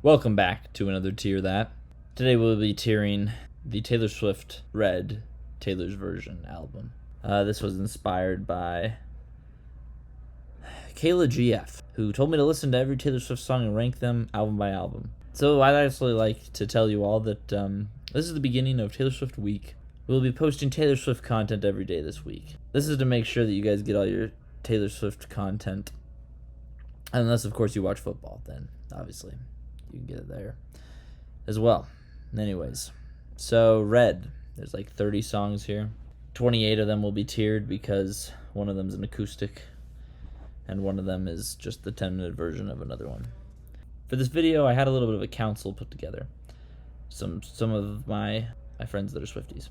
Welcome back to another Tier That. Today we'll be tiering the Taylor Swift Red Taylor's Version album. This was inspired by Kayla GF, who told me to listen to every Taylor Swift song and rank them album by album. So I'd actually like to tell you all that this is the beginning of Taylor Swift Week. We'll be posting Taylor Swift content every day this week. This is to make sure that you guys get all your Taylor Swift content. Unless, of course, you watch football, then obviously you can get it there as well. Anyways, so Red, there's like 30 songs here. 28 of them will be tiered because one of them is an acoustic and one of them is just the 10-minute version of another one. For this video, I had a little bit of a council put together. Some of my friends that are Swifties.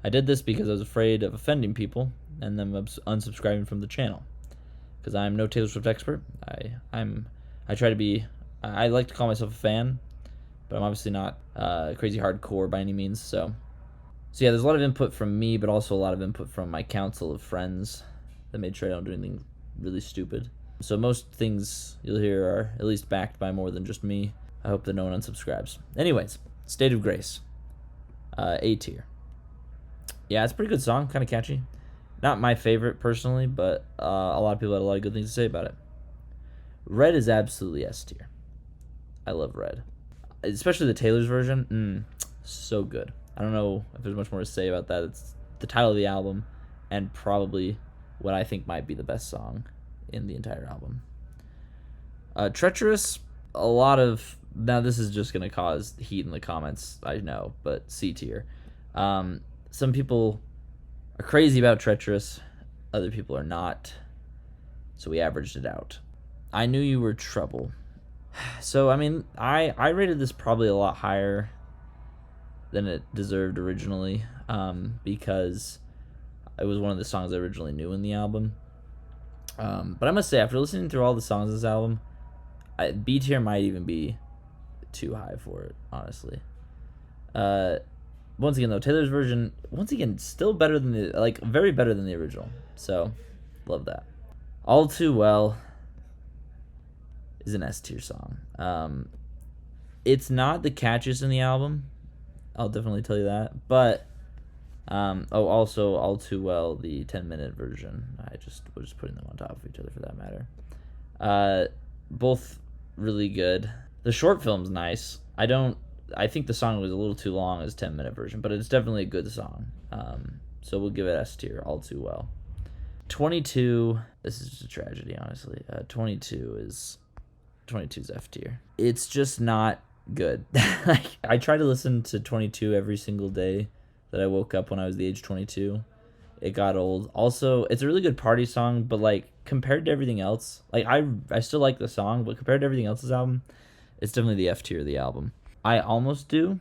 I did this because I was afraid of offending people and them unsubscribing from the channel. Because I'm no Taylor Swift expert. I like to call myself a fan, but I'm obviously not crazy hardcore by any means. So yeah, there's a lot of input from me, but also a lot of input from my council of friends that made sure I don't do anything really stupid. So most things you'll hear are at least backed by more than just me. I hope that no one unsubscribes. Anyways, State of Grace, A tier. Yeah, it's a pretty good song, kind of catchy. Not my favorite personally, but a lot of people had a lot of good things to say about it. Red is absolutely S tier. I love Red, especially the Taylor's version. So good. I don't know if there's much more to say about that. It's the title of the album and probably what I think might be the best song in the entire album. Treacherous, now this is just going to cause heat in the comments, I know, but C tier. Some people are crazy about Treacherous, other people are not, so we averaged it out. I Knew You Were Trouble. So, I mean, I rated this probably a lot higher than it deserved originally, because it was one of the songs I originally knew in the album. But I must say, after listening through all the songs of this album, B tier might even be too high for it, honestly. Once again, though, Taylor's version, still better than very better than the original. So, love that. All Too Well is an S tier song. It's not the catchiest in the album. I'll definitely tell you that. But, also All Too Well, the 10-minute version. We're just putting them on top of each other for that matter. Both really good. The short film's nice. I think the song was a little too long as 10-minute version, but it's definitely a good song. So we'll give it S tier, All Too Well. 22, this is just a tragedy, honestly. 22 is F tier. It's just not good. I try to listen to 22 every single day that I woke up when I was the age 22. It got old. Also, it's a really good party song, but compared to everything else, I still like the song, but compared to everything else's album, it's definitely the F tier of the album. I Almost Do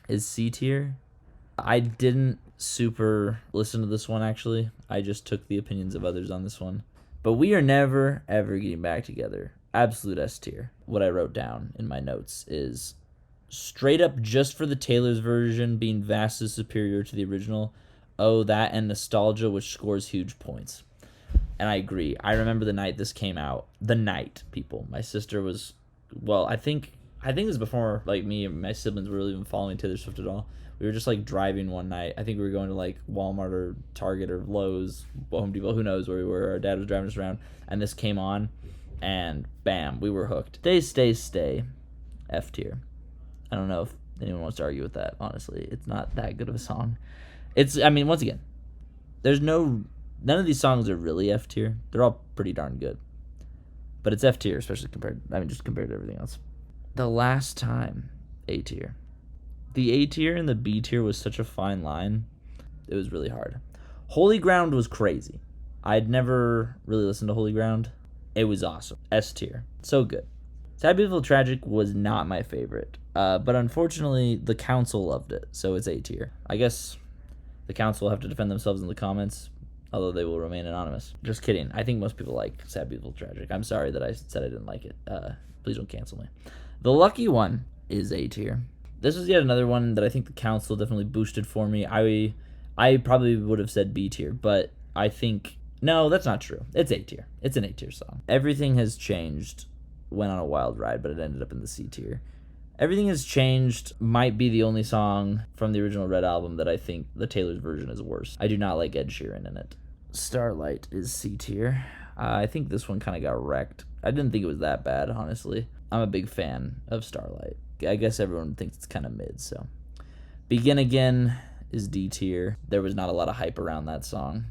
is C tier. I didn't super listen to this one, actually. I just took the opinions of others on this one. But We Are Never, Ever Getting Back Together. Absolute S tier. What I wrote down in my notes is straight up just for the Taylor's version being vastly superior to the original. Oh, that and nostalgia, which scores huge points. And I agree. I remember the night this came out. The night, people. My sister was, I think this is before me and my siblings were really even following Taylor Swift at all. We were just driving one night. I think we were going to Walmart or Target or Lowe's, Home Depot, who knows where we were. Our dad was driving us around, and this came on, and bam, we were hooked. Stay, F tier. I don't know if anyone wants to argue with that, honestly. It's not that good of a song. Once again, none of these songs are really F tier. They're all pretty darn good. But it's F tier, especially compared to everything else. The Last Time, A tier. The A tier and the B tier was such a fine line. It was really hard. Holy Ground was crazy. I'd never really listened to Holy Ground. It was awesome. S tier. So good. Sad, Beautiful, Tragic was not my favorite. But unfortunately, the council loved it. So it's A tier. I guess the council will have to defend themselves in the comments, although they will remain anonymous. Just kidding. I think most people like Sad, Beautiful, Tragic. I'm sorry that I said I didn't like it. Please don't cancel me. The Lucky One is A tier. This was yet another one that I think the council definitely boosted for me. I probably would have said B tier, but I think... No, that's not true. It's A tier. It's an A tier song. Everything Has Changed went on a wild ride, but it ended up in the C tier. Everything Has Changed might be the only song from the original Red album that I think the Taylor's version is worse. I do not like Ed Sheeran in it. Starlight is C tier. I think this one kind of got wrecked. I didn't think it was that bad, honestly. I'm a big fan of Starlight. I guess everyone thinks it's kind of mid, so. Begin Again is D tier. There was not a lot of hype around that song.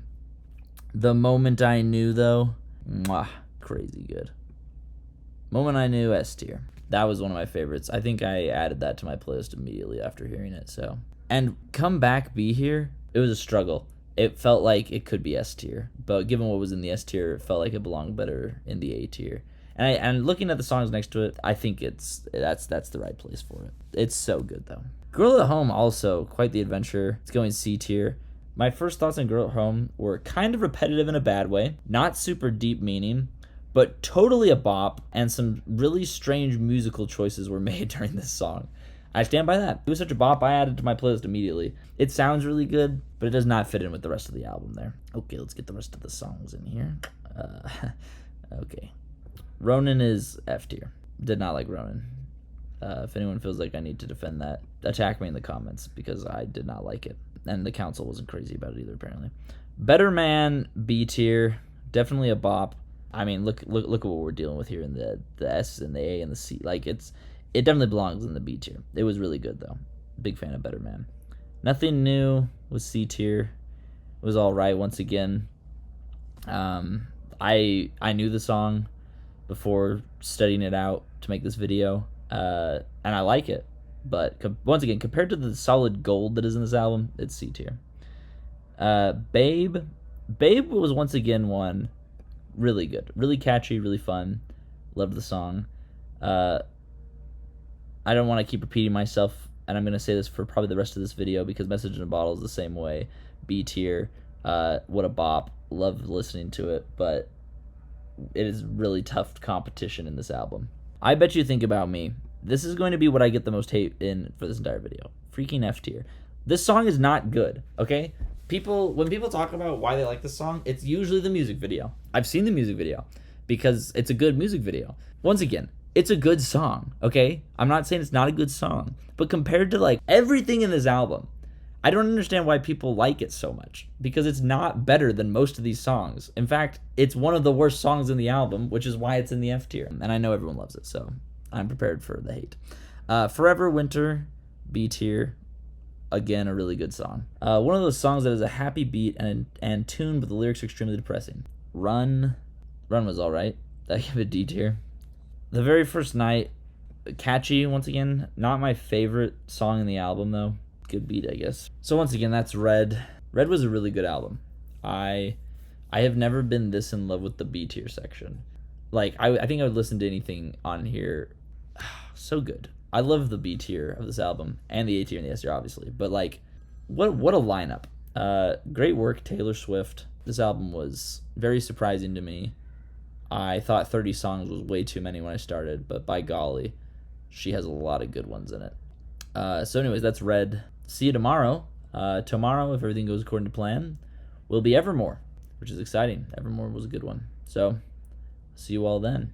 The Moment I Knew, though, mwah, crazy good. Moment I Knew, S tier. That was one of my favorites. I think I added that to my playlist immediately after hearing it, so. And Come Back, Be Here, it was a struggle. It felt like it could be S tier, but given what was in the S tier, it felt like it belonged better in the A tier. And looking at the songs next to it, I think that's the right place for it. It's so good, though. Girl at Home, also quite the adventure. It's going C tier. My first thoughts on Girl at Home were kind of repetitive in a bad way, not super deep meaning, but totally a bop, and some really strange musical choices were made during this song. I stand by that. It was such a bop, I added it to my playlist immediately. It sounds really good, but it does not fit in with the rest of the album there. Okay, let's get the rest of the songs in here. Okay. Ronin is F tier. Did not like Ronin. If anyone feels like I need to defend that, attack me in the comments, because I did not like it. And the council wasn't crazy about it either, apparently. Better Man, B tier. Definitely a bop. I mean, look at what we're dealing with here in the S and the A and the C. Like, it definitely belongs in the B tier. It was really good, though. Big fan of Better Man. Nothing New was C tier. It was all right once again. I knew the song before studying it out to make this video, and I like it. But once again, compared to the solid gold that is in this album, it's C tier. Babe was once again one really good, really catchy, really fun. Loved the song. I don't want to keep repeating myself, and I'm going to say this for probably the rest of this video because Message in a Bottle is the same way. B tier. What a bop. Love listening to it, but it is really tough competition in this album. I Bet You Think About Me. This is going to be what I get the most hate in for this entire video. Freaking F tier. This song is not good, okay? When people talk about why they like this song, it's usually the music video. I've seen the music video because it's a good music video. Once again, it's a good song, okay? I'm not saying it's not a good song, but compared to like everything in this album, I don't understand why people like it so much, because it's not better than most of these songs. In fact, it's one of the worst songs in the album, which is why it's in the F tier. And I know everyone loves it, so I'm prepared for the hate. Forever Winter, B tier. Again, a really good song. One of those songs that is a happy beat and tune, but the lyrics are extremely depressing. Run was all right. I give it D tier. The Very First Night, catchy once again. Not my favorite song in the album though. Good beat, I guess. So once again, that's Red. Red was a really good album. I have never been this in love with the B tier section. Like I think I would listen to anything on here. So good. I love the B tier of this album and the A tier and the S tier, obviously. But like, what a lineup! Great work, Taylor Swift. This album was very surprising to me. I thought 30 songs was way too many when I started, but by golly, she has a lot of good ones in it. So anyways, that's Red. See you tomorrow. Tomorrow, if everything goes according to plan, will be Evermore, which is exciting. Evermore was a good one. So, see you all then.